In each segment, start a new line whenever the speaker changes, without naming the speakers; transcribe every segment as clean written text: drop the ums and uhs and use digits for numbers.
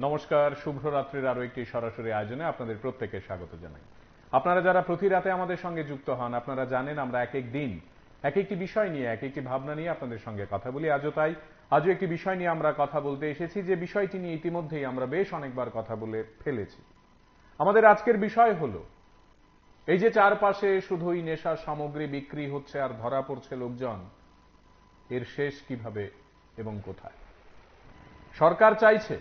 নমস্কার, শুভরাত্রির আরো একটি সরাসরি আয়োজনে আপনাদের প্রত্যেককে স্বাগত জানাই। আপনারা যারা প্রতি রাতে আমাদের সঙ্গে যুক্ত হন, আপনারা জানেন আমরা এক এক দিন এক একটি বিষয় নিয়ে এক একটি ভাবনা নিয়ে আপনাদের সঙ্গে কথা বলি। আজও একটি বিষয় নিয়ে আমরা কথা বলতে এসেছি, যে বিষয়টি নিয়ে ইতিমধ্যেই আমরা বেশ অনেকবার কথা বলে ফেলেছি। আমাদের আজকের বিষয় হলো এই যে চারপাশে শুধুই নেশা সামগ্রী বিক্রি হচ্ছে আর ধরা পড়ছে লোকজন, এর শেষ কিভাবে এবং কোথায়। সরকার চাইছে,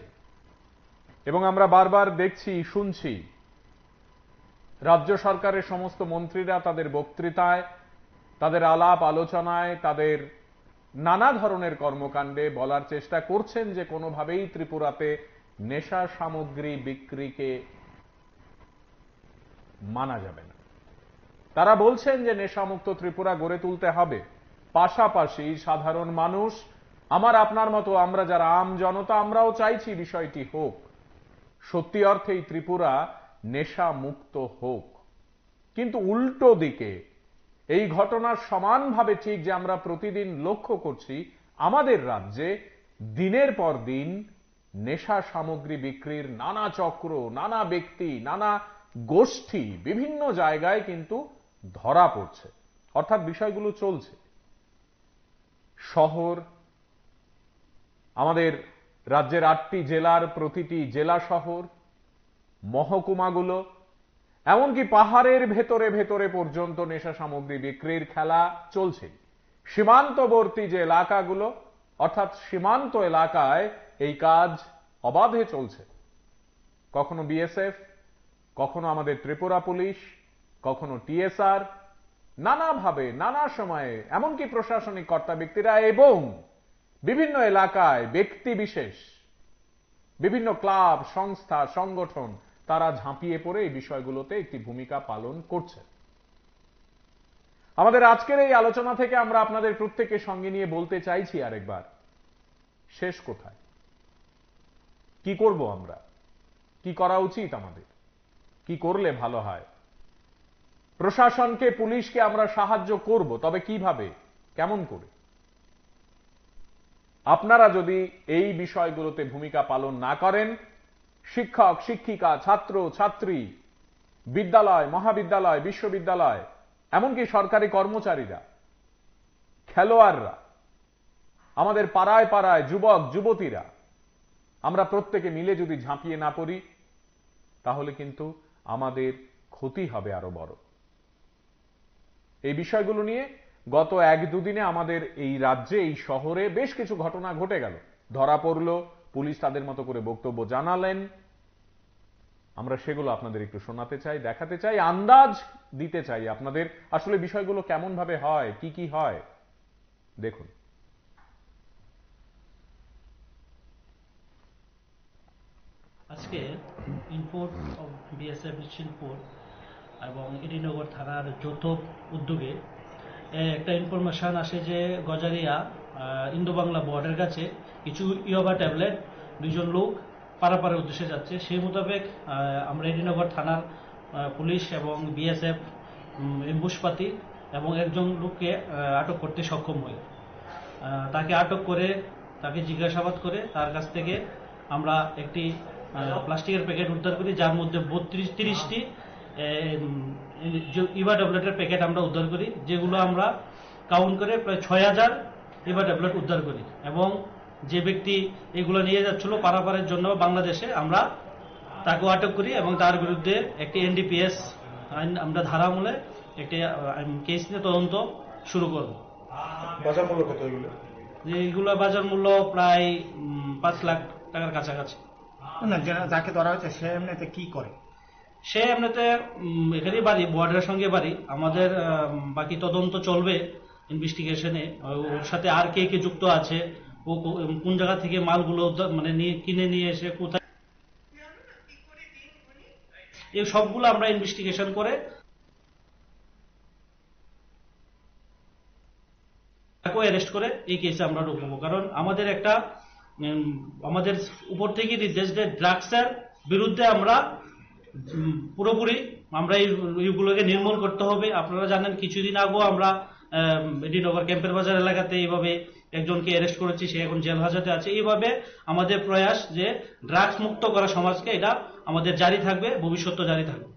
এবং আমরা বারবার দেখছি শুনছি, রাজ্য সরকারের সমস্ত মন্ত্রীরা তাদের বক্তৃতায়, তাদের আলাপ আলোচনায়, তাদের নানা ধরনের কর্মকাণ্ডে বলার চেষ্টা করছেন যে কোনোভাবেই ত্রিপুরাতে নেশা সামগ্রী বিক্রিকে মানা যাবে না। তারা বলছেন যে নেশামুক্ত ত্রিপুরা গড়ে তুলতে হবে। পাশাপাশি সাধারণ মানুষ, আমার আপনার মতো আমরা যারা আম জনতা, আমরাও চাইছি বিষয়টি হোক, সত্যি অর্থেই ত্রিপুরা নেশা মুক্ত হোক। কিন্তু উল্টো দিকে এই ঘটনার সমানভাবে ঠিক যে আমরা প্রতিদিন লক্ষ্য করছি, আমাদের রাজ্যে দিনের পর দিন নেশা সামগ্রী বিক্রির নানা চক্র, নানা ব্যক্তি, নানা গোষ্ঠী বিভিন্ন জায়গায় কিন্তু ধরা পড়ছে, অর্থাৎ বিষয়গুলো চলছে। শহর, আমাদের রাজ্যের 8টি জেলার প্রতিটি জেলা শহর, মহকুমাগুলো, এমনকি পাহাড়ের ভেতরে ভেতরে পর্যন্ত নেশা সামগ্রী বিক্রির খেলা চলছে। সীমান্তবর্তী যে এলাকাগুলো, অর্থাৎ সীমান্ত এলাকায় এই কাজ অবাধে চলছে। কখনো বিএসএফ, কখনো আমাদের ত্রিপুরা পুলিশ, কখনো টিএসআর, নানাভাবে নানা সময়ে এমনকি প্রশাসনিক কর্তা ব্যক্তিরা এবং বিভিন্ন এলাকায় ব্যক্তি বিশেষ, বিভিন্ন ক্লাব, সংস্থা, সংগঠন, তারা ঝাঁপিয়ে পড়ে এই বিষয়গুলোতে একটি ভূমিকা পালন করছে। আমাদের আজকের এই আলোচনা থেকে আমরা আপনাদের প্রত্যেককে সঙ্গে নিয়ে বলতে চাইছি আরেকবার, শেষ কোথায়, কি করব আমরা, কি করা উচিত আমাদের, কি করলে ভালো হয়। প্রশাসনকে, পুলিশকে আমরা সাহায্য করব, তবে কিভাবে, কেমন করে। আপনারা যদি এই বিষয়গুলোতে ভূমিকা পালন না করেন, শিক্ষক, শিক্ষিকা, ছাত্র, ছাত্রী, বিদ্যালয়, মহাবিদ্যালয়, বিশ্ববিদ্যালয়, এমনকি সরকারি কর্মচারীরা, খেলোয়াড়রা, আমাদের পাড়ায় পাড়ায় যুবক যুবতীরা, আমরা প্রত্যেকে মিলে যদি ঝাঁপিয়ে না পড়ি, তাহলে কিন্তু আমাদের ক্ষতি হবে আরো বড়। এই বিষয়গুলো নিয়ে গত 1-2 দিনে আমাদের এই রাজ্যে, এই শহরে বেশ কিছু ঘটনা ঘটে গেল। ধরা পড়ল, পুলিশ তাদের মতো করে বক্তব্য জানালেন। আমরা সেগুলো আপনাদের একটু শোনাতে চাই, দেখাতে চাই, আন্দাজ দিতে চাই আপনাদের আসলে বিষয়গুলো কেমন ভাবে হয়, কি কি হয়। দেখুন।
আজকে ইনপোর্ট অফ বিএসএফ শিলপুর এবং এডিনগর থানার যৌথ উদ্যোগে একটা ইনফরমেশন আসে যে গজারিয়া ইন্দো বাংলা বর্ডারের কাছে কিছু ইয়াবা ট্যাবলেট 2 জন লোক পারাপারের উদ্দেশ্যে যাচ্ছে। সেই মোতাবেক আমরা এডিনগর থানার পুলিশ এবং বিএসএফ এম্বুশপাতি এবং একজন লোককে আটক করতে সক্ষম হই। তাকে আটক করে তাকে জিজ্ঞাসাবাদ করে তার কাছ থেকে আমরা একটি প্লাস্টিকের প্যাকেট উদ্ধার করি, যার মধ্যে 32-30টি ইভা ট্যাবলেটের প্যাকেট আমরা উদ্ধার করি, যেগুলো আমরা কাউন্ট করে প্রায় 6000 ইভা ট্যাবলেট উদ্ধার করি। এবং যে ব্যক্তি এগুলো নিয়ে যাচ্ছিল পারাপারের জন্য বাংলাদেশে, আমরা তাকেও আটক করি এবং তার বিরুদ্ধে একটি এনডিপিএস আইন আমরা ধারা আমলে একটি কেস নিয়ে তদন্ত শুরু করব।
বাজার মূল্য কত এগুলো?
এইগুলো বাজার মূল্য প্রায় 5 লাখ টাকার কাছাকাছি।
না, যাকে ধরা হয়েছে সে এমনিতে কি করে?
সে এমনিতে এখানেই বাড়ি, বর্ডারের সঙ্গে বাড়ি। আমাদের বাকি তদন্ত চলবে ইনভেস্টিগেশনে। ওর সাথে আর কে কে যুক্ত আছে, ও কোন জায়গা থেকে মালগুলো মানে কিনে নিয়ে এসে কোথায়, এই সবগুলো আমরা ইনভেস্টিগেশন করে তাকে অ্যারেস্ট করে এই কেসে আমরা ঢুকবো। কারণ আমাদের একটা আমাদের উপর থেকে নির্দেশ দেয়, ড্রাগসের বিরুদ্ধে আমরা পুরোপুরি আমরা এইগুলোকে নির্মূল করতে হবে। আপনারা জানেন কিছুদিন আগেও আমরা এডিনগর ক্যাম্পের বাজার এলাকাতে এইভাবে একজনকে অ্যারেস্ট করেছি, সে এখন জেল হাজতে আছে। এইভাবে আমাদের প্রয়াস যে ড্রাগস মুক্ত করা সমাজকে, এটা আমাদের জারি থাকবে, ভবিষ্যৎ জারি থাকবে।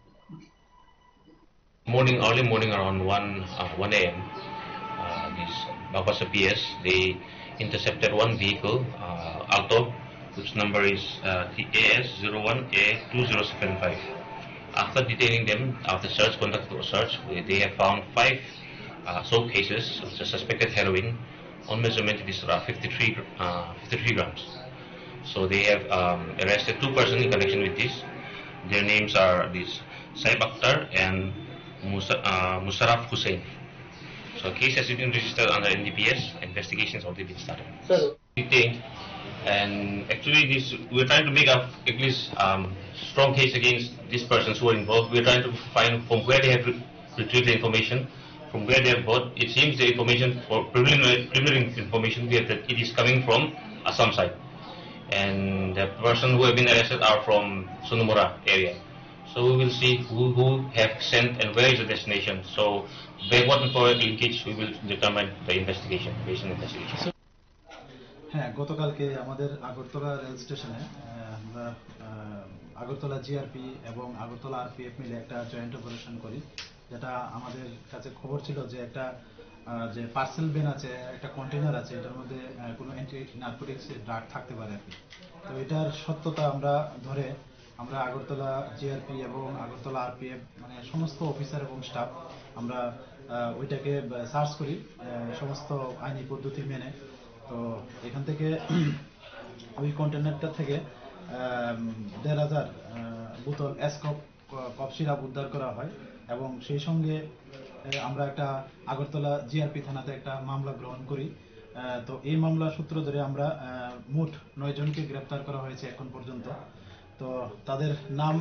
Early morning around 1 a.m. This Babasa PS, they intercepted one vehicle, Alto, whose number is TAS01A2075. After detaining them, after conducted a search, they have found 5 sold cases of the suspected heroin. On measurement, it is 53 grams. So they have arrested 2 persons in connection with this. Their names are this Saib Akhtar and Musarraf Hussain. So a case has been registered under NDPS. Investigation has already been started. Detained, and actually we're trying to make at least strong case against these persons who are involved. We're trying to find from where they have retrieved the information, from where they have bought. It seems the information, or preliminary information, we have that it is coming from Assam side, and the person who have been arrested are from Sunumura area. So we will see who have sent and where is the destination. So backward and forward linkage, we will determine the investigation, based on investigation.
হ্যাঁ, গতকালকে আমাদের Agartala rail স্টেশনে আমরা Agartala GRP এবং Agartala RPF মিলে একটা joint operation করি, যেটা আমাদের কাছে খবর ছিল যে একটা যে পার্সেল ভ্যান আছে, একটা কন্টেনার আছে, এটার মধ্যে কোনো অ্যান্টি নার্কোটিক্স ড্রাগ থাকতে পারে আর কি। তো এটার সত্যতা আমরা ধরে আমরা আগরতলা জিআরপি এবং আগরতলা আরপিএফ মানে সমস্ত অফিসার এবং স্টাফ আমরা ওইটাকে সার্চ করি সমস্ত আইনি পদ্ধতি মেনে। তো এখান থেকে ওই কন্টেনারটা থেকে ১,৫০০ বোতল কফ সিরাপ উদ্ধার করা হয়, এবং সেই সঙ্গে আমরা একটা আগরতলা জিআরপি থানাতে একটা মামলা গ্রহণ করি। তো এই মামলা সূত্র ধরে আমরা মোট ৯ জনকে গ্রেপ্তার করা হয়েছে এখন পর্যন্ত। তো তাদের নাম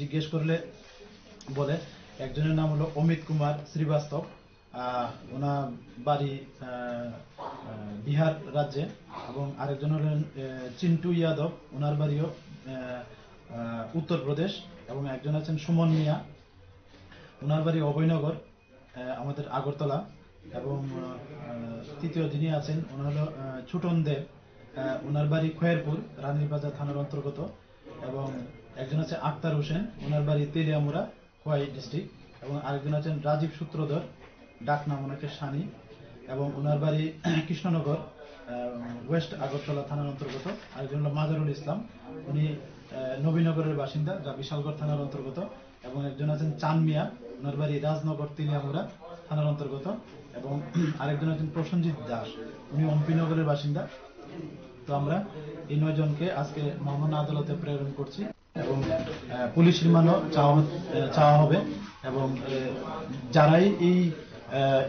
জিজ্ঞেস করলে বলে, একজনের নাম হলো অমিত কুমার শ্রীবাস্তব, ওনার বাড়ি বিহার রাজ্যে, এবং আরেকজন হলেন চিন্টু যাদব, ওনার বাড়িও উত্তরপ্রদেশ, এবং একজন আছেন সুমন মিয়া, ওনার বাড়ি অভয়নগর আমাদের আগরতলা, এবং তৃতীয় যিনি আছেন ওনার হলো ছুটন দেব, ওনার বাড়ি খয়েরপুর রানীরবাজার থানার অন্তর্গত, এবং একজন আছে আক্তার হোসেন, ওনার বাড়ি তেলিয়ামুড়া খোয়াই ডিস্ট্রিক্ট, এবং আরেকজন আছেন রাজীব সূত্রধর, ডাক নাম ওনাকে সানি, এবং ওনার বাড়ি কৃষ্ণনগর ওয়েস্ট আগরতলা থানার অন্তর্গত। আরেকজন হলো মাজারুল ইসলাম, উনি নবীনগরের বাসিন্দা, যা বিশালগড় থানার অন্তর্গত, এবং একজন আছেন চান মিয়া, ওনার বাড়ি রাজনগর তেলিয়ামুড়া থানার অন্তর্গত, এবং আরেকজন আছেন প্রসেনজিৎ দাস, উনি অম্পিনগরের বাসিন্দা। তো আমরা এই ৯ জনকে আজকে মহামান্য আদালতে প্রেরণ করছি, এবং পুলিশ রিমান্ডও চাওয়া হবে, এবং যারাই এই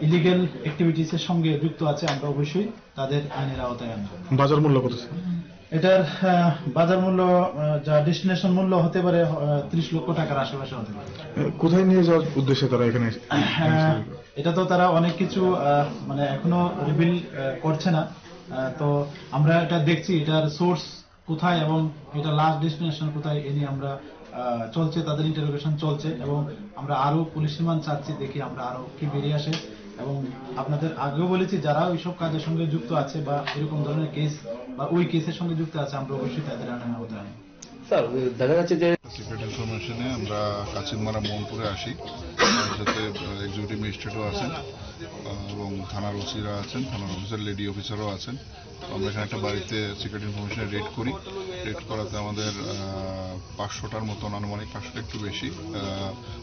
ইলিগেল অ্যাক্টিভিটিসের সঙ্গে যুক্ত আছে আমরা অবশ্যই তাদের আইনের আওতায় আনবো।
বাজার মূল্য কত?
এটার বাজার মূল্য যা ডেস্টিনেশন মূল্য হতে পারে ৩০ লক্ষ টাকার আশেপাশে হতে পারে।
কোথায় নিয়ে যাওয়ার উদ্দেশ্যে তারা এখানে?
এটা তো তারা অনেক কিছু মানে এখনো রিভিল করছে না, তো আমরা এটা দেখছি এটার সোর্স কোথায় এবং এটা লাস্ট ডেস্টিনেশন কোথায়, এ নিয়ে আমরা চলছে, তাদের ইন্টারোগেশন চলছে, এবং আমরা আরো পুলিশ রিমান্ড চাচ্ছি, দেখি আমরা আরো কি বেরিয়ে আসে। এবং আপনাদের আগেও বলেছি, যারা ওইসব কাজের সঙ্গে যুক্ত আছে বা এরকম ধরনের কেস বা ওই কেসের সঙ্গে যুক্ত আছে, আমরা অবশ্যই তাদের আইনের আওতায় আনবো।
স্যার, দেখা যাচ্ছে যে
সিক্রেট ইনফরমেশনে আমরা কাচিনমারা মোহনপুরে আসি, সাথে এক্সিকিউটিভ ম্যাজিস্ট্রেটও আছেন এবং থানার ওসিরা আছেন, থানার অফিসার লেডি অফিসারও আছেন। আমরা এখানে একটা বাড়িতে সিক্রেট ইনফরমেশনে রেড করি। রেড করাতে আমাদের ৫০০টার মতন, আনুমানিক ৫০০টা একটু বেশি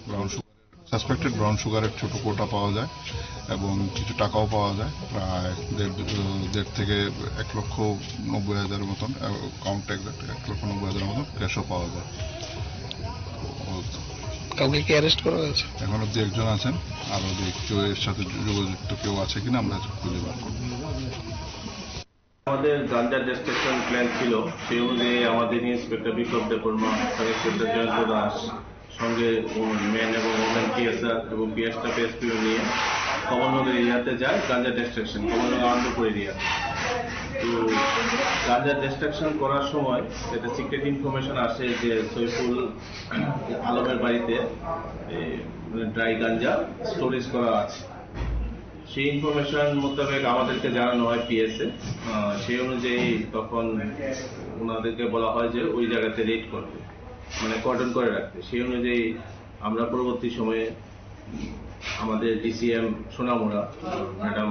ব্রাউন সুগার, সাসপেক্টেড ব্রাউন সুগারের ছোট কোটা পাওয়া যায়, এবং কিছু টাকাও পাওয়া যায়, প্রায় ১.৫ থেকে ১,৯০,০০০ মতন, কাউন্ট এক্সাক্ট ১,৯০,০০০ মতন ক্যাশও পাওয়া যায়।
কাউকে কি অ্যারেস্ট করা হয়েছে?
এখন অব্দি একজন আছেন, আরো দেখছি এর সাথে যোগাযুক্ত কেউ আছে কিনা আমরা খুঁজে বার করব।
আমাদের গাঞ্জা ডিস্ট্রাকশন প্ল্যান ছিল, সেই অনুযায়ী আমাদের inspector Biplab Debbarma, sub inspector Jayanta Das, সঙ্গে মেন এবং ওমেন পিএসআর এবং পিএসটা পিএসপিও নিয়ে কমলনগর এরিয়াতে যায় গাঞ্জা ডিস্ট্রাকশন, কমলনগর আনন্দপুর এরিয়া। তো গাঞ্জা ডিস্ট্রাকশন করার সময় একটা সিক্রেট ইনফরমেশন আসে যে সৈফুল আলমের বাড়িতে ড্রাই গাঞ্জা স্টোরেজ করা আছে। সেই ইনফরমেশন মোতাবেক আমাদেরকে জানানো হয় পিএসএ। সেই অনুযায়ী তখন ওনাদেরকে বলা হয় যে ওই জায়গাতে রেড করতে, মানে কর্ডন করে রাখতে। সেই অনুযায়ী আমরা পরবর্তী সময়ে আমাদের ডিসিএম সোনামুড়া ম্যাডাম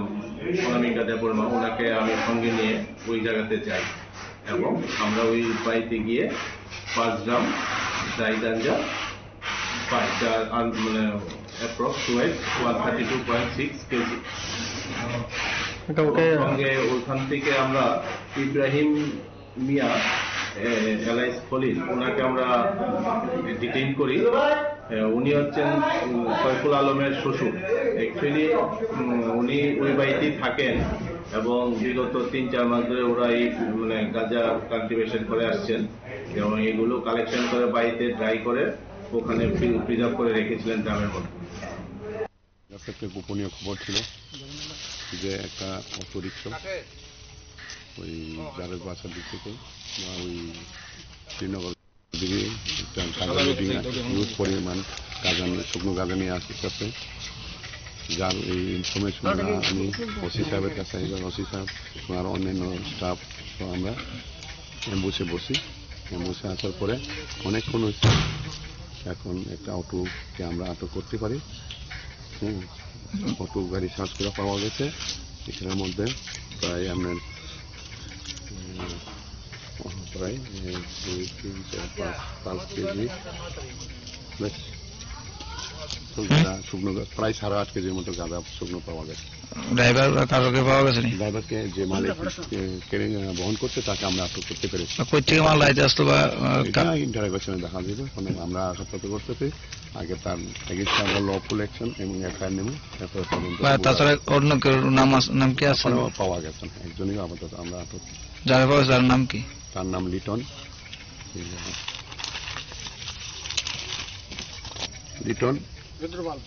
অনামিকা দেববর্মা, ওনাকে আমি সঙ্গে নিয়ে ওই জায়গাতে যাই এবং আমরা ওই বাড়িতে গিয়ে 5 গ্রাম ড্রাই গাঞ্জা পাই, যার মানে অ্যাপ্রক্স ওয়েট 132.6 কেজি। সঙ্গে ওইখান থেকে আমরা ইব্রাহিম মিয়া এলাইস খলিল, ওনাকে আমরা ডিটেইন করি। উনি হচ্ছেন সৈফুল আলমের শ্বশুর। অ্যাকচুয়ালি উনি ওই বাড়িতেই থাকেন এবং বিগত 3-4 মাস ধরে ওরা এই মানে গাঁজা কাল্টিভেশন করে আসছেন এবং এগুলো কালেকশন করে বাড়িতে ড্রাই করে ওখানে প্রিজার্ভ করে রেখেছিলেন গ্রামের মধ্যে।
একটা গোপনীয় খবর ছিল যে একটা অটো রিক্সা ওই যাদের বাসার দিক থেকে বা ওই শ্রীনগর দিকে হিউজ পরিমাণ শুকনো গাঁজা নিয়ে আসতেছে, যার এই ইনফরমেশনটা আমি ওসি সাহেবের কাছে ওসি সাহেব আর অন্যান্য স্টাফ আমরা অ্যাম্বুসে বসি। অ্যাম্বুসে আসার পরে অনেকক্ষণ হচ্ছে, এখন একটা অটোকে আমরা আটক করতে পারি। অটো গাড়ি সার্চ করে পাওয়া গেছে, এখানের মধ্যে প্রায় আপনার প্রায় 2, 3, 4, 5 কেজি শুকনো প্রায় 8.5 কেজির মতো গাঁজা শুকনো পাওয়া গেছে।
ড্রাইভার কারোকে পাওয়া গেছে?
ড্রাইভারকে যে মালিক বহন করছে তাকে আমরা আটক করতে পেরেছি।
কই থেকে মাল লাইতে আসতো বা
ইন্টারোগেশনে দেখা যাবে, আমরা আশাপ্রত করতেছি আগে তার এগেইনস্টে আমরা লফুল অ্যাকশন এবং এফআইআর নেব।
তাছাড়া অন্য কেউ নাম কি আছে?
পাওয়া গেছে না, একজনই আপাতত আমরা আটক।
যারা পাওয়া তার নাম কি?
তার নাম লিটন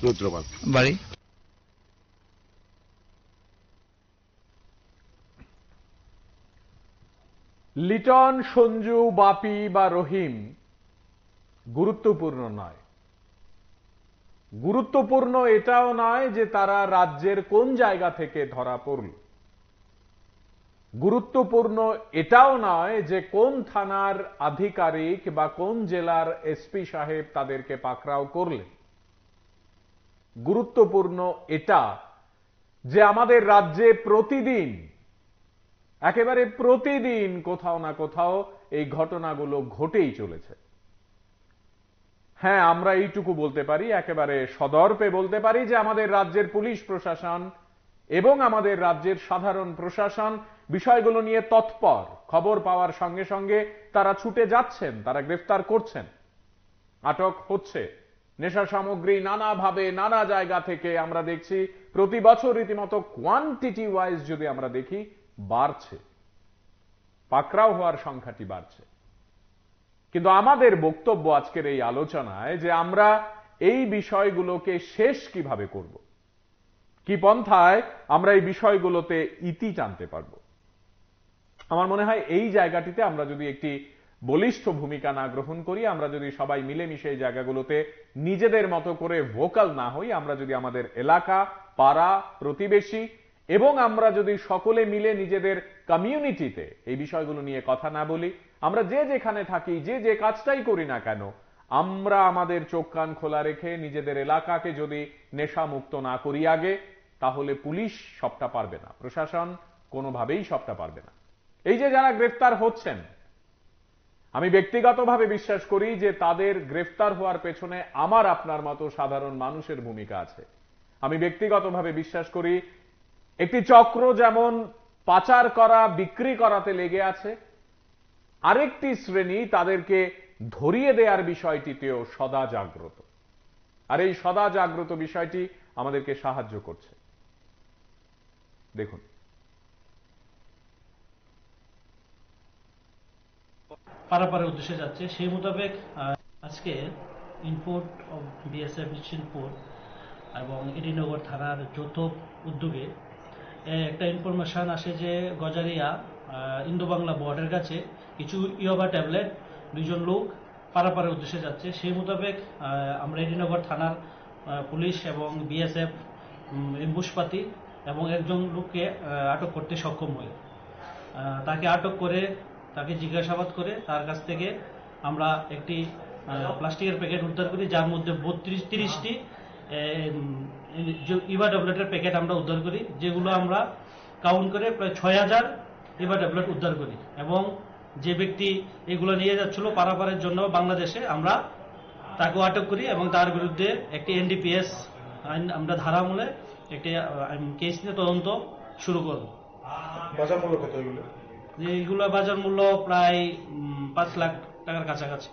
রুদ্রপাল,
বাড়ি
লিটন, সঞ্জু, বাপি বা রহিম গুরুত্বপূর্ণ নয়। গুরুত্বপূর্ণ এটাও নয় যে তারা রাজ্যের কোন জায়গা থেকে ধরা পড়ল। গুরুত্বপূর্ণ এটাও নয় যে কোন থানার আধিকারিক বা কোন জেলার এসপি সাহেব তাদেরকে পাকড়াও করলেন। গুরুত্বপূর্ণ এটা যে আমাদের রাজ্যে প্রতিদিন, একেবারে প্রতিদিন কোথাও না কোথাও এই ঘটনাগুলো ঘটেই চলেছে। হ্যাঁ, আমরা এইটুকু বলতে পারি, একেবারে সদর্পে বলতে পারি যে আমাদের রাজ্যের পুলিশ প্রশাসন এবং আমাদের রাজ্যের সাধারণ প্রশাসন বিষয়গুলো নিয়ে তৎপর। খবর পাওয়ার সঙ্গে সঙ্গে তারা ছুটে যাচ্ছেন, তারা গ্রেফতার করছেন, আটক হচ্ছে। নেশা সামগ্রী নানাভাবে নানা জায়গা থেকে আমরা দেখছি প্রতি বছর রীতিমতো কোয়ান্টিটি ওয়াইজ যদি আমরা দেখি বাড়ছে, পাকড়াও হওয়ার সংখ্যাটি বাড়ছে। কিন্তু আমাদের বক্তব্য আজকের এই আলোচনায় যে আমরা এই বিষয়গুলোকে শেষ কিভাবে করব, কি পন্থায় আমরা এই বিষয়গুলোতে ইতি টানতে পারব। আমার মনে হয় এই জায়গাটিতে আমরা যদি একটি বলিষ্ঠ ভূমিকা না গ্রহণ করি, আমরা যদি সবাই মিলেমিশে এই জায়গাগুলোতে নিজেদের মতো করে ভোকাল না হই, আমরা যদি আমাদের এলাকা, পাড়া, প্রতিবেশী এবং আমরা যদি সকলে মিলে নিজেদের কমিউনিটিতে এই বিষয়গুলো নিয়ে কথা না বলি, আমরা যে যেখানে থাকি, যে যে কাজটাই করি না কেন, আমরা আমাদের চোখ কান খোলা রেখে নিজেদের এলাকাকে যদি নেশামুক্ত না করি আগে, তাহলে পুলিশ সবটা পারবে না, প্রশাসন কোনোভাবেই সবটা পারবে না। এই যে যারা গ্রেফতার হচ্ছেন, আমি ব্যক্তিগতভাবে বিশ্বাস করি যে তাদের গ্রেফতার হওয়ার পেছনে আমার আপনার মতো সাধারণ মানুষের ভূমিকা আছে। আমি ব্যক্তিগতভাবে বিশ্বাস করি একটি চক্র যেমন পাচার করা, বিক্রি করাতে লেগে আছে, আরেকটি শ্রেণী তাদেরকে ধরিয়ে দেওয়ার বিষয়টিতেও সদা জাগ্রত। আর এই সদা জাগ্রত বিষয়টি আমাদেরকে সাহায্য করছে। দেখুন,
পারাপারের উদ্দেশ্যে যাচ্ছে, সেই মোতাবেক আজকে ইনপুট অফ বিএসএফ রিচিনপুর এবং এডিনগর থানার যৌথ উদ্যোগে একটা ইনফরমেশন আসে যে গজারিয়া ইন্দো বাংলা বর্ডারের কাছে কিছু ইয়াবা ট্যাবলেট 2 জন লোক পারাপারের উদ্দেশ্যে যাচ্ছে। সেই মোতাবেক আমরা এডিনগর থানার পুলিশ এবং বিএসএফ এম্বুশপাতি এবং একজন লোককে আটক করতে সক্ষম হই। তাকে আটক করে তাকে জিজ্ঞাসাবাদ করে তার কাছ থেকে আমরা একটি প্লাস্টিকের প্যাকেট উদ্ধার করি, যার মধ্যে 30টি ইভা ট্যাবলেটের প্যাকেট আমরা উদ্ধার করি, যেগুলো আমরা কাউন্ট করে প্রায় 6000 ইভা ট্যাবলেট উদ্ধার করি। এবং যে ব্যক্তি এগুলো নিয়ে যাচ্ছিল পারাপারের জন্য বাংলাদেশে, আমরা তাকেও আটক করি এবং তার বিরুদ্ধে একটি NDPS আইন আমরা ধারা আমলে একটি কেস নিয়ে তদন্ত শুরু করব।
বাজার মূল্য কত এগুলো?
এইগুলো বাজার মূল্য প্রায় 5 লাখ টাকার কাছাকাছি।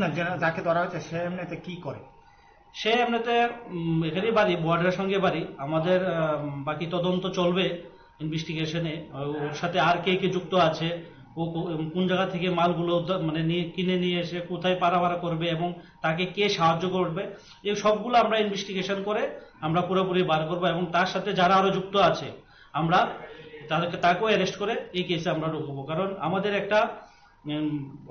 না, যাকে ধরা হয়েছে সে এমনিতে কি করে?
সে এমনিতে এখানেই বাড়ি, বর্ডারের সঙ্গে বাড়ি। আমাদের বাকি তদন্ত চলবে ইনভেস্টিগেশনে, ওর সাথে আর কে কে যুক্ত আছে, ও কোন জায়গা থেকে মালগুলো মানে কিনে নিয়ে এসে কোথায় পারাপারা করবে এবং তাকে কে সাহায্য করবে, এই সবগুলো আমরা ইনভেস্টিগেশন করে আমরা পুরোপুরি বার করবো। এবং তার সাথে যারা আরো যুক্ত আছে আমরা তাকেও অ্যারেস্ট করে এই কেসে আমরা ঢুকবো। কারণ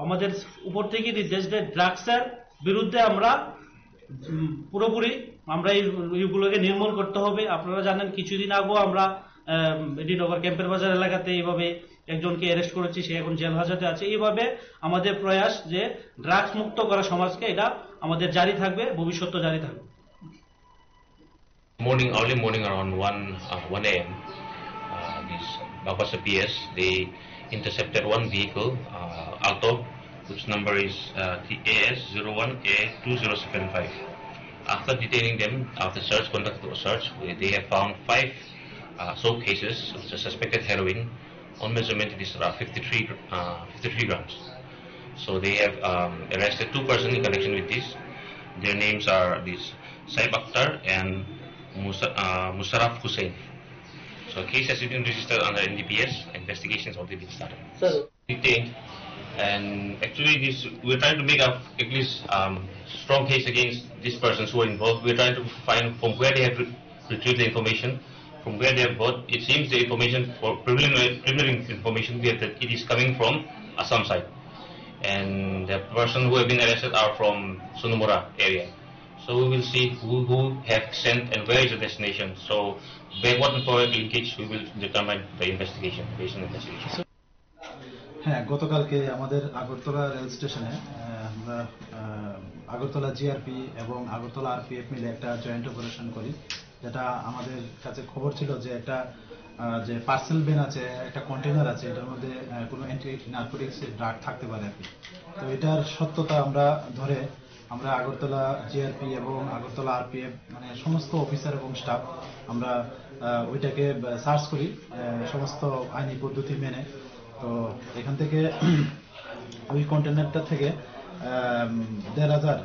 আমাদের উপর থেকে নির্দেশ যে ড্রাগসের বিরুদ্ধে আমরা পুরোপুরি এইগুলোকে নির্মূল করতে হবে। আপনারা জানেন কিছুদিন আগেও আমরা এডিনগর ক্যাম্পের বাজার এলাকাতে এইভাবে একজনকে অ্যারেস্ট করেছি, সে এখন জেল হাজতে আছে। এইভাবে আমাদের প্রয়াস যে ড্রাগস মুক্ত করা সমাজকে, এটা আমাদের জারি থাকবে, ভবিষ্যতে জারি থাকবে।
Early morning around 1 a.m. This Bakasa PS, they intercepted one vehicle, Alto, which number is TAS01A2075. After detaining them, after conducted a search, they have found 5 cases of suspected heroin. On measurement, it is 53 grams. So they have arrested 2 persons in connection with this. Their names are Saib Akhtar and Musarraf Hussain. So a case has been registered under NDPS. Investigations already been started. Detained, and actually we're trying to make at least strong case against these persons who are involved. We're trying to find from where they have retrieved the information, from where they have got. It seems the information, for preliminary information, that it is coming from Assam side, and the person who have been arrested are from Sunumura area. So we will see who have sent and where is the destination. So backward and forward linkage we will determine the investigation, based on investigation.
হ্যাঁ, গতকালকে আমাদের Agartala rail স্টেশনে আমরা Agartala GRP এবং Agartala RPF মিলে একটা joint operation করি, যেটা আমাদের কাছে খবর ছিল যে একটা যে পার্সেল ভ্যান আছে, একটা কন্টেনার আছে, এটার মধ্যে কোনো অ্যান্টি নার্কোটিক্স ড্রাগ থাকতে পারে আর কি। তো এটার সত্যতা আমরা ধরে আমরা আগরতলা জিআরপি এবং আগরতলা আরপিএফ মানে সমস্ত অফিসার এবং স্টাফ আমরা ওইটাকে সার্চ করি সমস্ত আইনি পদ্ধতি মেনে। তো এখান থেকে ওই কন্টেনারটা থেকে 1,500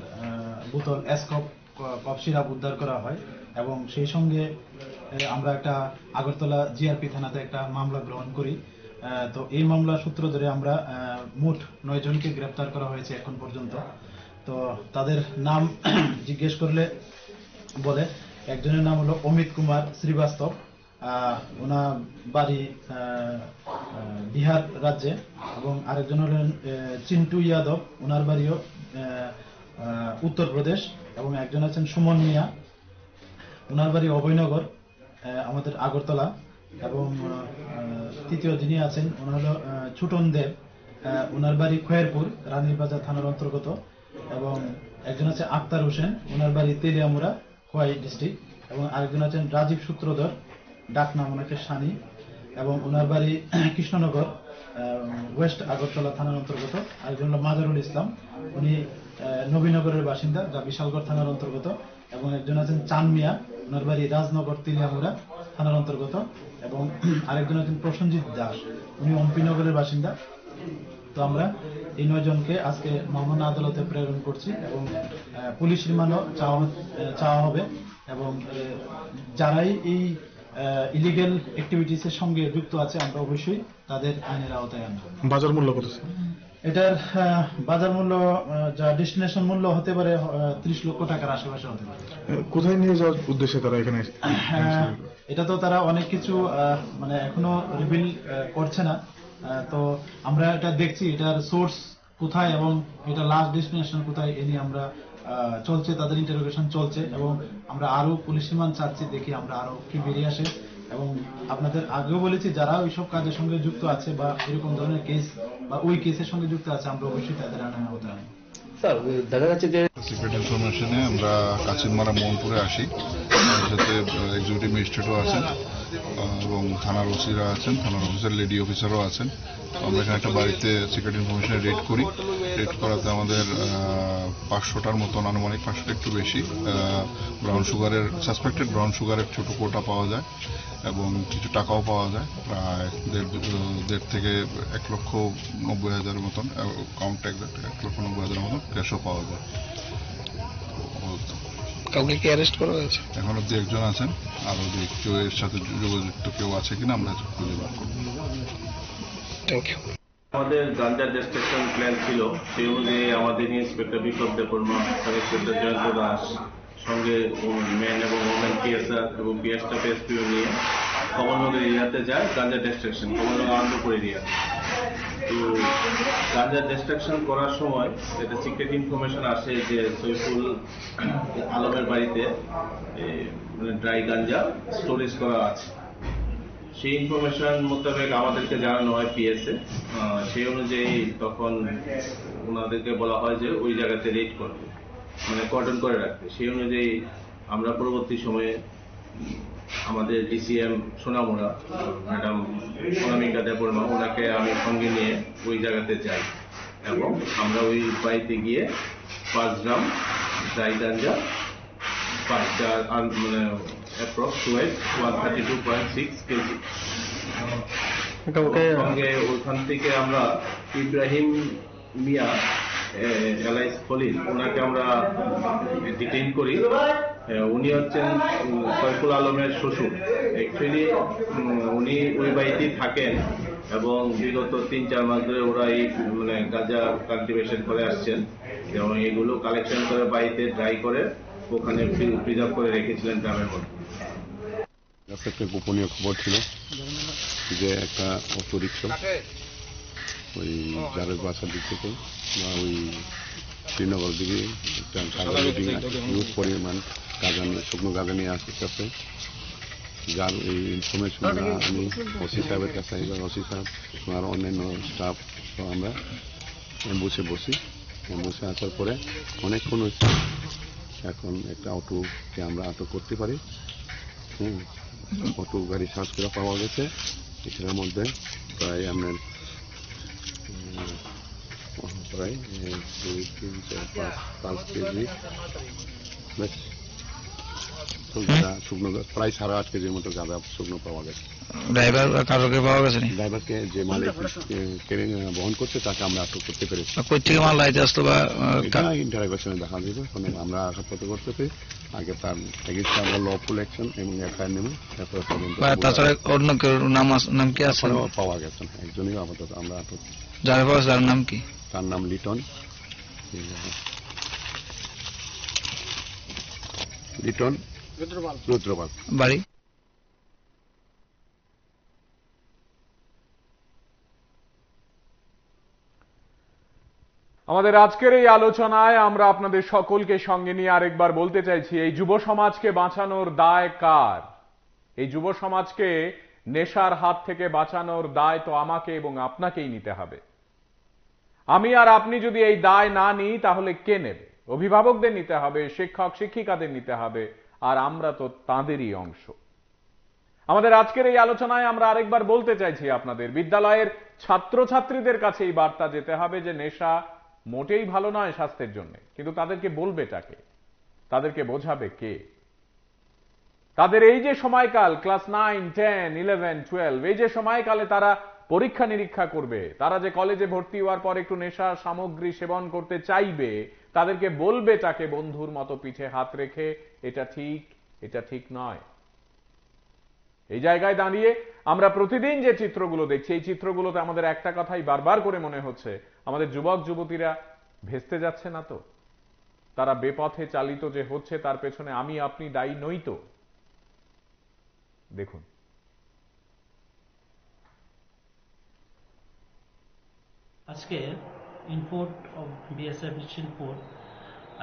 বোতল কফ সিরাপ উদ্ধার করা হয় এবং সেই সঙ্গে আমরা একটা আগরতলা জিআরপি থানাতে একটা মামলা গ্রহণ করি। তো এই মামলা সূত্র ধরে আমরা মোট 9 জনকে গ্রেপ্তার করা হয়েছে এখন পর্যন্ত। তো তাদের নাম জিজ্ঞেস করলে বলে, একজনের নাম হলো অমিত কুমার শ্রীবাস্তব, ওনার বাড়ি বিহার রাজ্যে, এবং আরেকজন হলেন চিন্টু যাদব, ওনার বাড়িও উত্তরপ্রদেশ, এবং একজন আছেন সুমন মিয়া, ওনার বাড়ি অভয়নগর আমাদের আগরতলা, এবং তৃতীয় যিনি আছেন ওনার হলো ছুটন দেব, ওনার বাড়ি খয়েরপুর রানীরবাজার থানার অন্তর্গত, এবং একজন আছে আক্তার হোসেন, ওনার বাড়ি তেলিয়ামুড়া খোয়াই ডিস্ট্রিক্ট, এবং আরেকজন আছেন রাজীব সূত্রধর, ডাক নাম ওনাকে সানি, এবং ওনার বাড়ি কৃষ্ণনগর ওয়েস্ট আগরতলা থানার অন্তর্গত। আরেকজন হল মাজারুল ইসলাম, উনি নবীনগরের বাসিন্দা, যা বিশালগড় থানার অন্তর্গত, এবং একজন আছেন চান মিয়া, ওনার বাড়ি রাজনগর তেলিয়ামুড়া থানার অন্তর্গত, এবং আরেকজন আছেন প্রসেনজিৎ দাস, উনি অম্পিনগরের বাসিন্দা। তো আমরা এই 9 জনকে আজকে মামলা আদালতে প্রেরণ করছি এবং পুলিশ রিমান্ডও চাওয়া হবে, এবং যারাই এই ইলিগেল অ্যাক্টিভিটিস এর সঙ্গে যুক্ত আছে আমরা অবশ্যই তাদের আইনের আওতায় আনব।
বাজার মূল্য কত?
এটার বাজার মূল্য যা ডেস্টিনেশন মূল্য হতে পারে 30 লক্ষ টাকার আশেপাশে হতে পারে।
কোথায় নিয়ে যাওয়ার উদ্দেশ্যে তারা এখানে?
এটা তো তারা অনেক কিছু মানে এখনো রিভিল করছে না। তো আমরা এটা দেখছি এটার সোর্স কোথায় এবং এটা লাস্ট ডেস্টিনেশন কোথায়, এ নিয়ে আমরা চলছে, তাদের ইন্টারোগেশন চলছে, এবং আমরা আরো পুলিশ রিমান্ড চাচ্ছি, দেখি আমরা আরো কি বেরিয়ে আসে। এবং আপনাদের আগেও বলেছি যারা ওইসব কাজের সঙ্গে যুক্ত আছে বা এরকম ধরনের কেস বা ওই কেসের সঙ্গে যুক্ত আছে আমরা অবশ্যই তাদের আইনের আওতায় আনবো।
স্যার দেখা যাচ্ছে যে
সিক্রেট ইনফরমেশনে আমরা কাচিনমারা মোহনপুরে আসি, আমাদের সাথে এক্সিকিউটিভ ম্যাজিস্ট্রেটও আছেন এবং থানার ওসিরা আছেন, থানার অফিসার লেডি অফিসারও আছেন। আমরা এখানে একটা বাড়িতে সিক্রেট ইনফরমেশনে রেড করি। রেড করাতে আমাদের 500টার মতন, আনুমানিক 500টা একটু বেশি ব্রাউন সুগারের, সাসপেক্টেড ব্রাউন সুগারের ছোট কোটা পাওয়া যায় এবং কিছু টাকাও পাওয়া যায়, প্রায় 1.5 থেকে 1,90,000 মতন, কাউন্ট একজাক্ট 1,90,000 মতন ক্যাশও পাওয়া যায়।
কাউকে কি অ্যারেস্ট করা হয়েছে?
এখন অব্দি একজন আছেন, আরো যে কেউ এর সাথে যোগযুক্ত কেউ আছে কিনা আমরা খুঁজে বার করবো।
Thank you.
আমাদের গাঞ্জা ডিস্ট্রাকশন প্ল্যান ছিল, সেই অনুযায়ী আমাদের inspector Biplab Debbarma, sub inspector Jayanta Das, সঙ্গে ম্যান এবং ওমেন পিএসআর এবং পিএসটা এসপিও নিয়ে কমলনগর এরিয়াতে যায় গাঞ্জা ডিস্ট্রাকশন, কমলনগর আনন্দপুর এরিয়া। তো গাঞ্জা ডিস্ট্রাকশন করার সময় একটা সিক্রেট ইনফরমেশন আসে যে সৈফুল আলমের বাড়িতে ড্রাই গাঞ্জা স্টোরেজ করা আছে। সেই ইনফরমেশন মোতাবেক আমাদেরকে জানানো হয় পিএসএ, সেই অনুযায়ী তখন ওনাদেরকে বলা হয় যে ওই জায়গাতে রেড করবে, মানে কর্ডন করে রাখবে। সেই অনুযায়ী আমরা পরবর্তী সময়ে আমাদের ডিসিএম সোনামুড়া ম্যাডাম সোনামিকা দেববর্মা, ওনাকে আমি সঙ্গে নিয়ে ওই জায়গাতে যাই এবং আমরা ওই বাড়িতে গিয়ে 5 গ্রাম ড্রাই গাঞ্জা পাই, যার মানে অ্যাপ্রক্স ওয়েট 132.6 কেজি। সঙ্গে ওইখান থেকে আমরা ইব্রাহিম মিয়া এলাইস খলিল, ওনাকে আমরা ডিটেইন করি। উনি হচ্ছেন সৈফুল আলমের শ্বশুর। অ্যাকচুয়ালি উনি ওই বাড়িতেই থাকেন এবং বিগত 3-4 মাস ধরে ওরা এই মানে গাঁজা কাল্টিভেশন করে আসছেন এবং এগুলো কালেকশন করে বাড়িতে ড্রাই করে ওখানে প্রিজার্ভ করে রেখেছিলেন গ্রামের মধ্যে।
একটা গোপনীয় খবর ছিল যে একটা অটো রিক্সা ওই জারের বাসার দিক থেকে বা ওই শ্রীনগর দিকে একটা গাঁজা লোডিং হিউজ পরিমাণ গাঁজা, শুকনো গাঁজা নিয়ে আসতেছে। যার এই ইনফরমেশন আমি ওসি সাহেবের কাছে আসি, ওসি সাহেব আর অন্যান্য স্টাফ আমরা বসে আসার পরে অনেকক্ষণ হয়েছে, এখন একটা অটোকে আমরা আটক করতে পারি। অটো গাড়ি সার্চ করে পাওয়া গেছে, এটার মধ্যে প্রায় আপনার প্রায় 2, 3, 4, 5 কেজি শুকনো, প্রায় 8.5 কেজির মতো গাঁজা শুকনো পাওয়া গেছে।
ড্রাইভার কারোকে পাওয়া গেছে?
ড্রাইভারকে যে মালিক বহন করছে তাকে আমরা আটক করতে পেরেছি।
কই থেকে মাল লাইতে আসতো বা
ড্রাইভার সঙ্গে দেখা দিবে, আমরা আসাদপত্র করতে পেরে আগে তার এগেইনস্টে আমরা লফুল অ্যাকশন এবং এফআইআর নেব।
তাছাড়া অন্য কেউ নাম কি আছে?
পাওয়া গেছে একজনই আপাতত আমরা আটক।
ড্রাইভার যার নাম কি?
তার নাম লিটন রুদ্রপাল,
বাড়ি?
আমাদের আজকের এই আলোচনায় আমরা আপনাদের সকলকে সঙ্গে নিয়ে আরেকবার বলতে চাইছি, এই যুব সমাজকে বাঁচানোর দায় কার? এই যুব সমাজকে নেশার হাত থেকে বাঁচানোর দায় তো আমাকে এবং আপনাকেই নিতে হবে। আমি আর আপনি যদি এই দায় না নিই তাহলে কে নেবে? অভিভাবকদের নিতে হবে, শিক্ষক শিক্ষিকাদের নিতে হবে, আর আমরা তো তাঁদেরই অংশ। আমাদের আজকের এই আলোচনায় আমরা আরেকবার বলতে চাইছি আপনাদের, বিদ্যালয়ের ছাত্রছাত্রীদের কাছে এই বার্তা যেতে হবে যে নেশা মোটেই ভালো নয় স্বাস্থ্যের জন্য, কিন্তু তাদেরকে বলবেটাকে, তাদেরকে বোঝাবে কে? তাদের এই যে সময়কাল, ক্লাস 9, 10, 11, 12, এই যে সময়কালে তারা পরীক্ষা নিরীক্ষা করবে, তারা যে কলেজে ভর্তি হওয়ার পর একটু নেশা সামগ্রী সেবন করতে চাইবে, তাদেরকে বলবেটাকে বন্ধুর মতো পিঠে হাত রেখে এটা ঠিক নয়। এই জায়গায় দাঁড়িয়ে আমরা প্রতিদিন যে চিত্রগুলো দেখছি, এই চিত্রগুলোতে আমাদের একটা কথাই বারবার করে মনে হচ্ছে, আমাদের যুবক যুবতীরা ভেস্তে যাচ্ছে না তো? তারা বেপথে চালিত যে হচ্ছে তার পেছনে আমি আপনি দায়ী নই তো? দেখুন,
আজকে ইনপোর্ট অফ বিএসএফ শ্রীনগর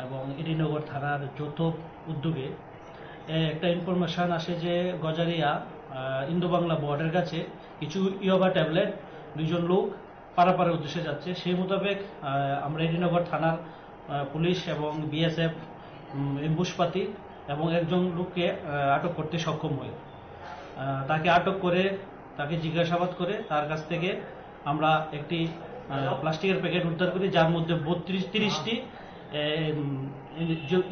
এবং এডিনগর থানার যৌথ উদ্যোগে একটা ইনফরমেশন আসে যে গজারিয়া ইন্দো বাংলা বর্ডারের কাছে কিছু ইয়াবা ট্যাবলেট 2 জন লোক পারাপারের উদ্দেশ্যে যাচ্ছে। সেই মোতাবেক আমরা এডিনগর থানার পুলিশ এবং বিএসএফ এমবুশপাতি এবং একজন লোককে আটক করতে সক্ষম হই। তাকে আটক করে তাকে জিজ্ঞাসাবাদ করে তার কাছ থেকে আমরা একটি প্লাস্টিকের প্যাকেট উদ্ধার করি, যার মধ্যে 32-30টি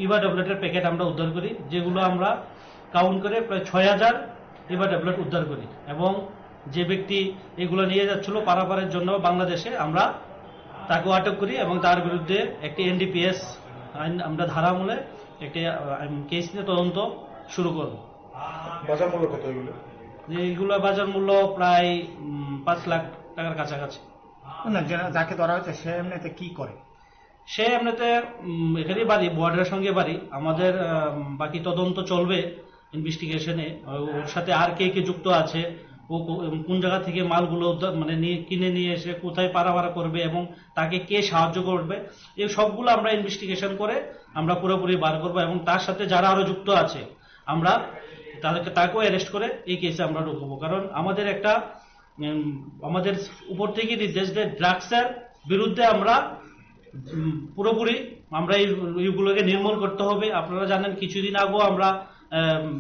ইভা ট্যাবলেটের প্যাকেট আমরা উদ্ধার করি, যেগুলো আমরা কাউন্ট করে প্রায় 6000 ইভা ট্যাবলেট উদ্ধার করি। এবং যে ব্যক্তি এগুলো নিয়ে যাচ্ছিল পারাপারের জন্য বাংলাদেশে, আমরা তাকেও আটক করি এবং তার বিরুদ্ধে একটি এনডিপিএস আইন আমরা ধারা আমলে একটি কেস নিয়ে তদন্ত শুরু করব।
বাজার মূল্য কত এগুলো?
এইগুলো বাজার মূল্য প্রায় 5 লাখ টাকার কাছাকাছি।
না, যাকে ধরা হয়েছে সে এমনিতে কি করে?
সে এমনিতে এখানেই বাড়ি, বর্ডারের সঙ্গে বাড়ি। আমাদের বাকি তদন্ত চলবে ইনভেস্টিগেশনে। ওর সাথে আর কে কে যুক্ত আছে, ও কোন জায়গা থেকে মালগুলো মানে কিনে নিয়ে এসে কোথায় পারাপার করবে এবং তাকে কে সাহায্য করবে, এই সবগুলো আমরা ইনভেস্টিগেশন করে আমরা পুরোপুরি বার করবো। এবং তার সাথে যারা আরো যুক্ত আছে আমরা তাকেও অ্যারেস্ট করে এই কেসে আমরা ঢুকবো। কারণ আমাদের একটা আমাদের উপর থেকে নির্দেশ দেয় ড্রাগসের বিরুদ্ধে আমরা পুরোপুরি আমরা এইগুলোকে নির্মূল করতে হবে। আপনারা জানেন কিছুদিন আগেও আমরা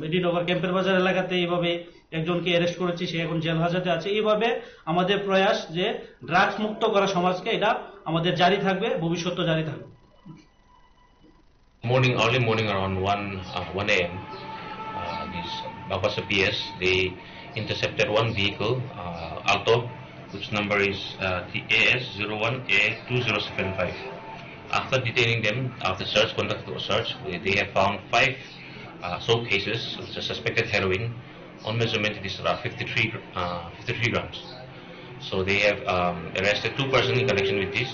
এডিনগর ক্যাম্পের বাজার এলাকাতে এইভাবে একজনকে অ্যারেস্ট করেছি, সে এখন জেল হাজতে আছে। এইভাবে আমাদের প্রয়াস যে ড্রাগস মুক্ত করা সমাজকে, এটা আমাদের জারি থাকবে, ভবিষ্যতে জারি থাকবে।
Early morning around 1 a.m. This Babasa PS, they intercepted one vehicle, Alto, which number is TAS01A2075. After detaining them, after conducted a search, they have found 5 soap cases of suspected heroin. On measurement, it is around 53 grams. So they have arrested 2 persons in connection with this.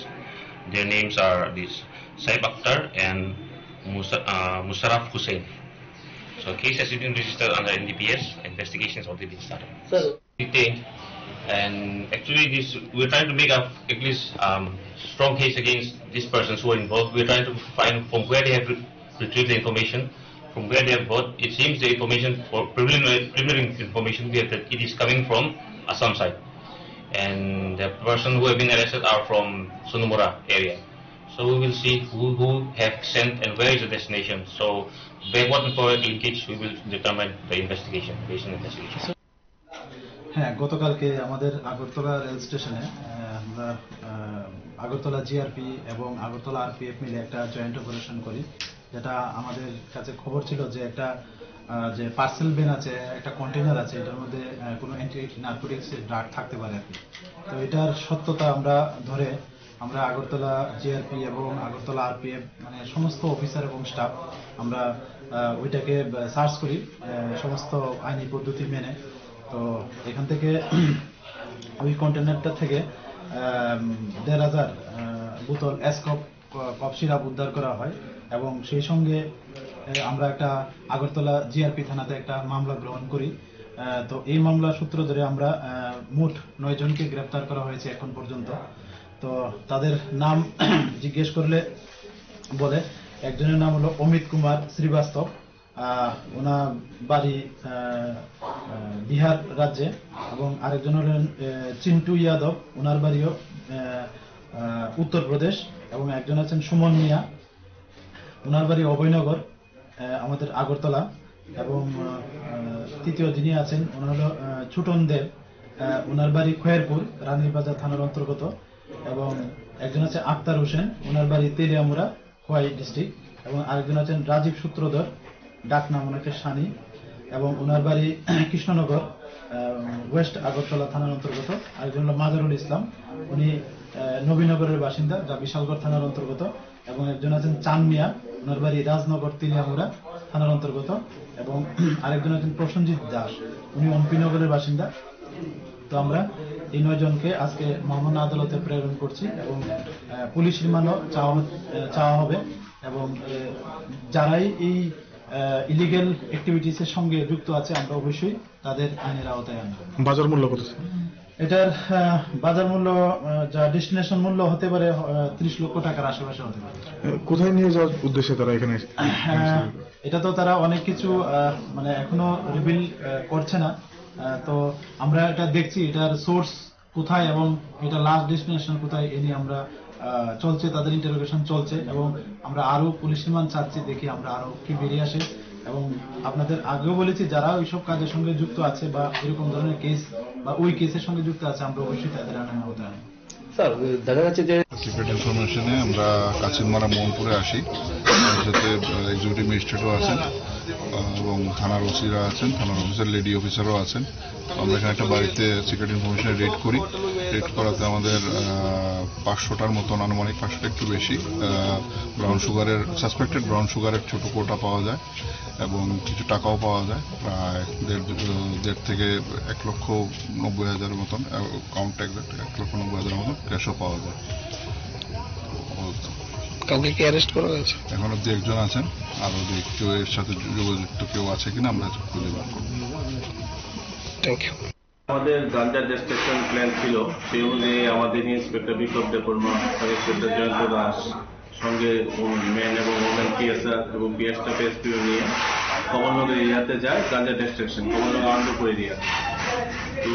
Their names are this Saib Akhtar and Musarraf Hussain. So case has been registered under NDPS. Investigation has already been started. Detained, and actually we're trying to make at least strong case against these persons who are involved. We're trying to find from where they have retrieved the information, from where they have got. It seems the information, or preliminary information, we have that it is coming from Assam side, and the person who have been arrested are from Sunumura area. So we will see who have sent and where is the destination. So backward and forward linkage, we will determine the investigation, based on investigation.
হ্যাঁ, গতকালকে আমাদের Agartala rail স্টেশনে আমরা Agartala GRP এবং Agartala RPF মিলে একটা joint operation করি, যেটা আমাদের কাছে খবর ছিল যে একটা যে পার্সেল ভ্যান আছে, একটা কন্টেনার আছে, এটার মধ্যে কোনো অ্যান্টি নার্কোটিক্স ড্রাগ থাকতে পারে আর কি। তো এটার সত্যতা আমরা ধরে আমরা আগরতলা জিআরপি এবং আগরতলা আরপিএফ মানে সমস্ত অফিসার এবং স্টাফ আমরা ওইটাকে সার্চ করি সমস্ত আইনি পদ্ধতি মেনে। তো এখান থেকে ওই কন্টেনারটা থেকে 1,500 বোতল কফ সিরাপ উদ্ধার করা হয় এবং সেই সঙ্গে আমরা একটা আগরতলা জিআরপি থানাতে একটা মামলা গ্রহণ করি। তো এই মামলা সূত্র ধরে আমরা মোট 9 জনকে গ্রেফতার করা হয়েছে এখন পর্যন্ত। তো তাদের নাম জিজ্ঞেস করলে বলে, একজনের নাম হলো অমিত কুমার শ্রীবাস্তব, ওনার বাড়ি বিহার রাজ্যে, এবং আরেকজন হলেন চিন্টু যাদব, ওনার বাড়িও উত্তরপ্রদেশ, এবং একজন আছেন সুমন মিয়া, ওনার বাড়ি অভয়নগর আমাদের আগরতলা, এবং তৃতীয় যিনি আছেন ওনার হলো ছুটন দেব, ওনার বাড়ি খয়েরপুর রানীরবাজার থানার অন্তর্গত, এবং একজন আছে আক্তার হোসেন, ওনার বাড়ি তেলিয়ামুড়া খোয়াই ডিস্ট্রিক্ট, এবং আরেকজন আছেন রাজীব সূত্রধর, ডাক নাম ওনাকে সানি, এবং ওনার বাড়ি কৃষ্ণনগর ওয়েস্ট আগরতলা থানার অন্তর্গত। আরেকজন হল মাজারুল ইসলাম, উনি নবীনগরের বাসিন্দা, যা বিশালগড় থানার অন্তর্গত, এবং একজন আছেন চান মিয়া, ওনার বাড়ি রাজনগর তেলিয়ামুড়া থানার অন্তর্গত, এবং আরেকজন আছেন প্রসেনজিৎ দাস, উনি অম্পিনগরের বাসিন্দা। তো আমরা এই 9 জনকে আজকে মহামান্য আদালতে প্রেরণ করছি এবং পুলিশ রিমান্ডও চাওয়া হবে, এবং যারাই এই ইলিগেল অ্যাক্টিভিটিসের সঙ্গে যুক্ত আছে আমরা অবশ্যই তাদের আইনের আওতায় আনব।
বাজার মূল্য কত?
এটার বাজার মূল্য যা ডেস্টিনেশন মূল্য হতে পারে 30 লক্ষ টাকার আশেপাশে হতে পারে।
কোথায় নিয়ে যাওয়ার উদ্দেশ্যে তারা এখানে?
এটা তো তারা অনেক কিছু মানে এখনো রিভিল করছে না, তো আমরা এটা দেখছি এটার সোর্স কোথায় এবং এটা লাস্ট ডেস্টিনেশন কোথায় এ নিয়ে আমরা চলছে, তাদের ইন্টারোগেশন চলছে এবং আমরা আরো পুলিশ রিমান্ড চাচ্ছি, দেখি আমরা আরো কি বেরিয়ে আসে। এবং আপনাদের আগেও বলেছি যারা ওইসব কাজের সঙ্গে যুক্ত আছে বা এরকম ধরনের কেস বা ওই কেসের সঙ্গে যুক্ত আছে আমরা অবশ্যই তাদের আইনের আওতায় আনবো।
স্যার দেখা যাচ্ছে যে
সিক্রেট ইনফরমেশনে আমরা কাচিনমারা মোহনপুরে আসি, সাথে এক্সিকিউটিভ ম্যাজিস্ট্রেটও আছেন এবং থানার ওসিরা আছেন, থানার অফিসার লেডি অফিসারও আছেন। আমরা এখানে একটা বাড়িতে সিক্রেট ইনফরমেশনে রেড করি। রেড করাতে আমাদের 500টার মতন, আনুমানিক 500টা একটু বেশি ব্রাউন সুগারের, সাসপেক্টেড ব্রাউন সুগারের ছোট কোটা পাওয়া যায় এবং কিছু টাকাও পাওয়া যায়, প্রায় 1.5 থেকে 1,90,000 মতন, কাউন্ট একজাক্ট 1,90,000 মতন ক্যাশও পাওয়া যায়।
কাউকে কি অ্যারেস্ট করা হয়েছে?
এখন অব্দি একজন আছেন, আর কেউ এর সাথে যোগযুক্ত কেউ আছে কিনা আমরা খুঁজে বার করব।
Thank you.
আমাদের গাঞ্জা ডিস্ট্রাকশন প্ল্যান ছিল, সেই অনুযায়ী আমাদের inspector Biplab Debbarma, sub inspector Jayanta Das, সঙ্গে ম্যান এবং ওমেন পিএসআর এবং পিএসটা পিএসপিও নিয়ে কমলনগর এরিয়াতে যায় গাঞ্জা ডিস্ট্রাকশন, কমলনগর আনন্দপুর এরিয়া। তো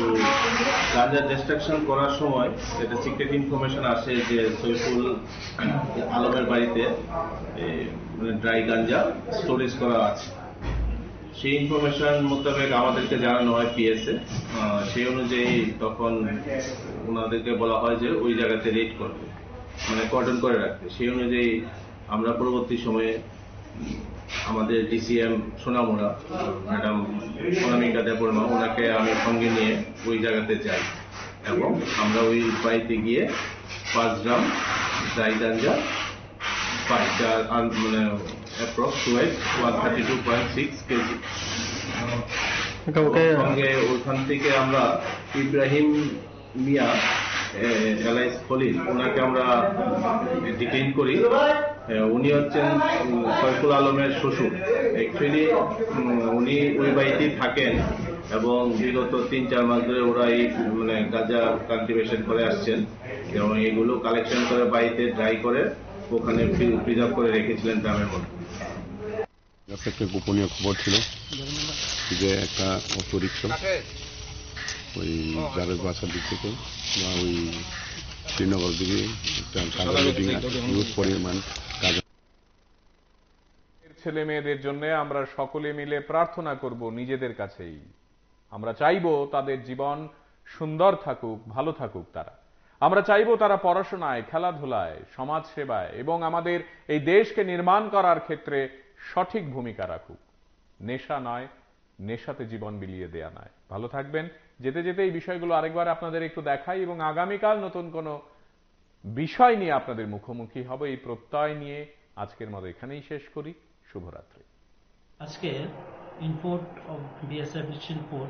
গাঞ্জা ডিস্ট্রাকশন করার সময় একটা সিক্রেট ইনফরমেশন আসে যে সৈফুল আলমের বাড়িতে ড্রাই গাঞ্জা স্টোরেজ করা আছে। সেই ইনফরমেশন মোতাবেক আমাদেরকে জানানো হয় পিএসএ, সেই অনুযায়ী তখন ওনাদেরকে বলা হয় যে ওই জায়গাতে রেড করবে, মানে কর্ডন করে রাখবে। সেই অনুযায়ী আমরা পরবর্তী সময়ে আমাদের ডিসিএম সোনামুড়া ম্যাডাম সোনামিকা দেববর্মা, ওনাকে আমি সঙ্গে নিয়ে ওই জায়গাতে যাই এবং আমরা ওই বাড়িতে গিয়ে 5 গ্রাম ড্রাই গাঞ্জা পাই, যার মানে অ্যাপ্রক্স ওয়েট 132.6 কেজি। সঙ্গে ওইখান থেকে আমরা ইব্রাহিম মিয়া এলাইস খলিল, ওনাকে আমরা ডিটেইন করি। উনি হচ্ছেন সৈফুল আলমের শ্বশুর। অ্যাকচুয়ালি উনি ওই বাড়িতেই থাকেন এবং বিগত 3-4 মাস ধরে ওরা এই মানে গাঁজা কাল্টিভেশন করে আসছেন এবং এগুলো কালেকশন করে বাড়িতে ড্রাই করে ওখানে প্রিজার্ভ করে রেখেছিলেন গ্রামের মধ্যে।
একটা গোপনীয় খবর ছিল যে একটা অটোরিক্সা ওই জারের বাসার দিক থেকে বা ওই শ্রীনগর দিকে একটা গাঁজা লোডিং আছে, হিউজ পরিমাণ গাঁজা।
ছেলে মেয়েদের জন্য আমরা সকলে মিলে প্রার্থনা করব নিজেদের কাছেই। আমরা চাইবো তাদের জীবন সুন্দর থাকুক, ভালো থাকুক তারা। আমরা চাইবো তারা পড়াশোনায়, খেলাধুলায়, সমাজ সেবায় এবং আমাদের এই দেশকে নির্মাণ করার ক্ষেত্রে সঠিক ভূমিকা রাখুক। নেশা নয়, নেশাতে জীবন বিলিয়ে দেয়া নয়। ভালো থাকবেন। যেতে যেতে এই বিষয়গুলো আরেকবার আপনাদের একটু দেখাই এবং আগামীকাল নতুন কোনো বিষয় নিয়ে আপনাদের মুখোমুখি হবে এই প্রত্যয় নিয়ে আজকের মতো এখানেই শেষ করি। শুভরাত্রি।
আজকে ইনপোর্ট অফ বিএসএফ রিচিলপুর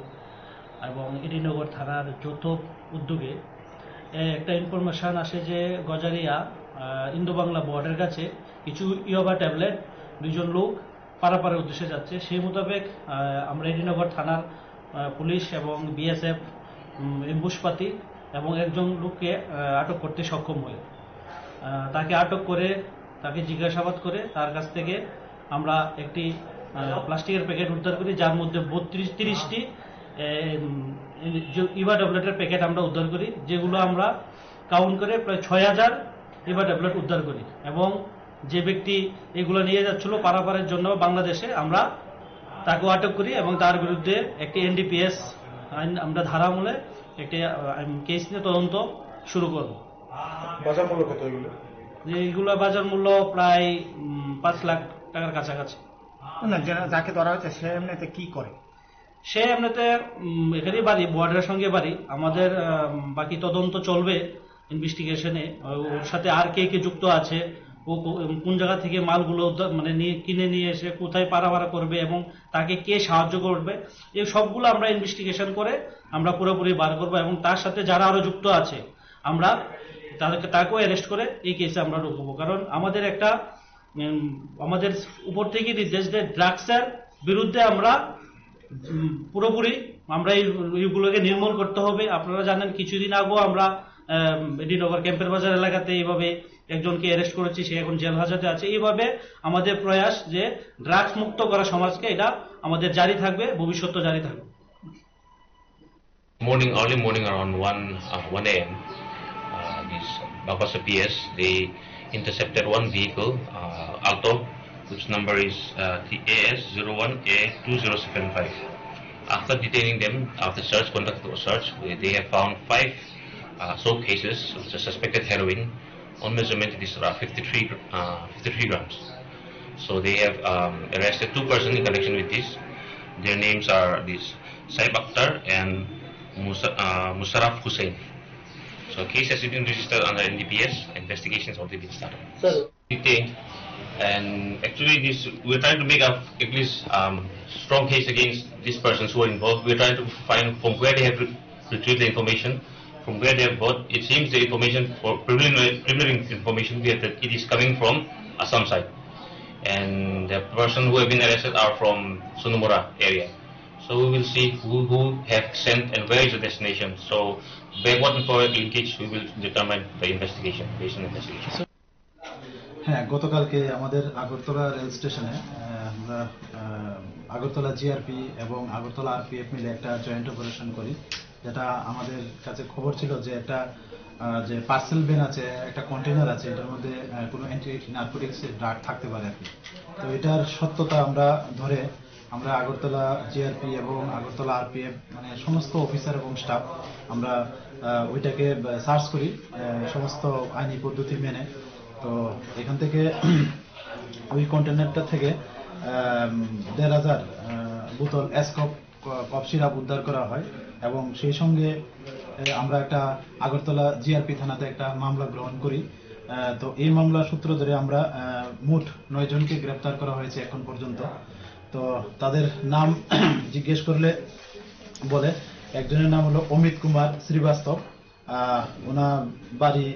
এবং এডিনগর থানার যৌথ উদ্যোগে একটা ইনফরমেশন আসে যে গজারিয়া ইন্দো বাংলা বর্ডারের কাছে কিছু ইয়াবা ট্যাবলেট 2 জন লোক পারাপারের উদ্দেশ্যে যাচ্ছে। সেই মোতাবেক আমরা এডিনগর থানার পুলিশ এবং বিএসএফ এম্বুশপাতি এবং একজন লোককে আটক করতে সক্ষম হয়। তাকে আটক করে তাকে জিজ্ঞাসাবাদ করে তার কাছ থেকে আমরা একটি প্লাস্টিকের প্যাকেট উদ্ধার করি, যার মধ্যে 32-30টি ইভা ট্যাবলেটের প্যাকেট আমরা উদ্ধার করি, যেগুলো আমরা কাউন্ট করে প্রায় 6000 ইভা ট্যাবলেট উদ্ধার করি। এবং যে ব্যক্তি এগুলো নিয়ে যাচ্ছিল পারাপারের জন্য বাংলাদেশে, আমরা তাকেও আটক করি এবং তার বিরুদ্ধে একটি এনডিপিএস আইন আমরা ধারা আমলে একটি কেস নিয়ে তদন্ত শুরু করব।
বাজার মূল্য কত এগুলো?
এইগুলো বাজার মূল্য প্রায় 5 লাখ টাকার কাছাকাছি।
না, যাকে ধরা হয়েছে সে এমনিতে কি করে?
সে এমনিতে এখানেই বাড়ি, বর্ডারের সঙ্গে বাড়ি। আমাদের বাকি তদন্ত চলবে ইনভেস্টিগেশনে। ওর সাথে আর কে কে যুক্ত আছে, ও কোন জায়গা থেকে মালগুলো মানে কিনে নিয়ে এসে কোথায় পারাপারা করবে এবং তাকে কে সাহায্য করবে, এই সবগুলো আমরা ইনভেস্টিগেশন করে আমরা পুরোপুরি বার করবো এবং তার সাথে যারা আরো যুক্ত আছে আমরা তাকেও অ্যারেস্ট করে এই কেসে আমরা ঢুকবো। কারণ আমাদের একটা আমাদের উপর থেকে নির্দেশ দেয় ড্রাগসের বিরুদ্ধে আমরা পুরোপুরি আমরা এইগুলোকে নির্মূল করতে হবে। আপনারা জানেন কিছুদিন আগেও আমরা এডিনগর ক্যাম্পের বাজার এলাকাতে এইভাবে একজনকে অ্যারেস্ট করেছি, সে এখন জেল হাজতে আছে। এইভাবে আমাদের প্রয়াস যে ড্রাগস মুক্ত করা সমাজকে, এটা আমাদের জারি থাকবে, ভবিষ্যৎ জারি থাকবে।
early morning around 1 a.m. This Bakasa PS, they intercepted one vehicle, Alto, which number is TAS01A2075. After detaining them, after conducted a search, they have found 5 soap cases of the suspected heroin. On measurement, it is 53 grams. So they have arrested 2 persons in connection with this. Their names are this Saib Akhtar and Musarraf Hussain. So case has been registered under NDPS. Investigation has already been started. Detained, and actually we're trying to make up at least strong case against these persons who are involved. We're trying to find from where they have retrieved the information, from where they have got. It seems the information, for preliminary information, we have that it is coming from Assam side, and the person who have been arrested are from Sunumura area. So we will see who have sent and where is the destination. So backward and forward linkage we will determine by investigation, based on investigation.
হ্যাঁ, গতকালকে আমাদের Agartala rail স্টেশনে আমরা Agartala GRP এবং Agartala RPF মিলে একটা joint operation করি, যেটা আমাদের কাছে খবর ছিল যে একটা যে পার্সেল ভ্যান আছে, একটা কন্টেনার আছে, এটার মধ্যে কোনো অ্যান্টি নার্কোটিক্স ড্রাগ থাকতে পারে আর কি। তো এটার সত্যতা আমরা ধরে আমরা আগরতলা জিআরপি এবং আগরতলা আরপিএফ মানে সমস্ত অফিসার এবং স্টাফ আমরা ওইটাকে সার্চ করি সমস্ত আইনি পদ্ধতি মেনে। তো এখান থেকে ওই কন্টেনারটা থেকে ১,৫০০ বোতল কফ সিরাপ উদ্ধার করা হয় এবং সেই সঙ্গে আমরা একটা আগরতলা জিআরপি থানাতে একটা মামলা গ্রহণ করি। তো এই মামলা সূত্র ধরে আমরা মোট 9 জনকে গ্রেপ্তার করা হয়েছে এখন পর্যন্ত। তো তাদের নাম জিজ্ঞেস করলে বলে, একজনের নাম হলো অমিত কুমার শ্রীবাস্তব, ওনার বাড়ি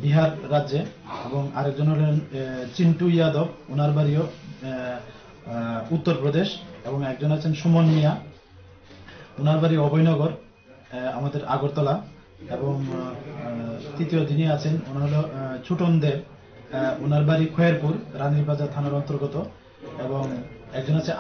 বিহার রাজ্যে, এবং আরেকজন হলেন চিন্টু যাদব, ওনার বাড়িও উত্তরপ্রদেশ, এবং একজন আছেন সুমন মিয়া, ওনার বাড়ি অভয়নগর আমাদের আগরতলা, এবং তৃতীয় যিনি আছেন ওনার হলো ছুটন দেব, ওনার বাড়ি খয়েরপুর রানীরবাজার থানার অন্তর্গত, এবং একজন আছে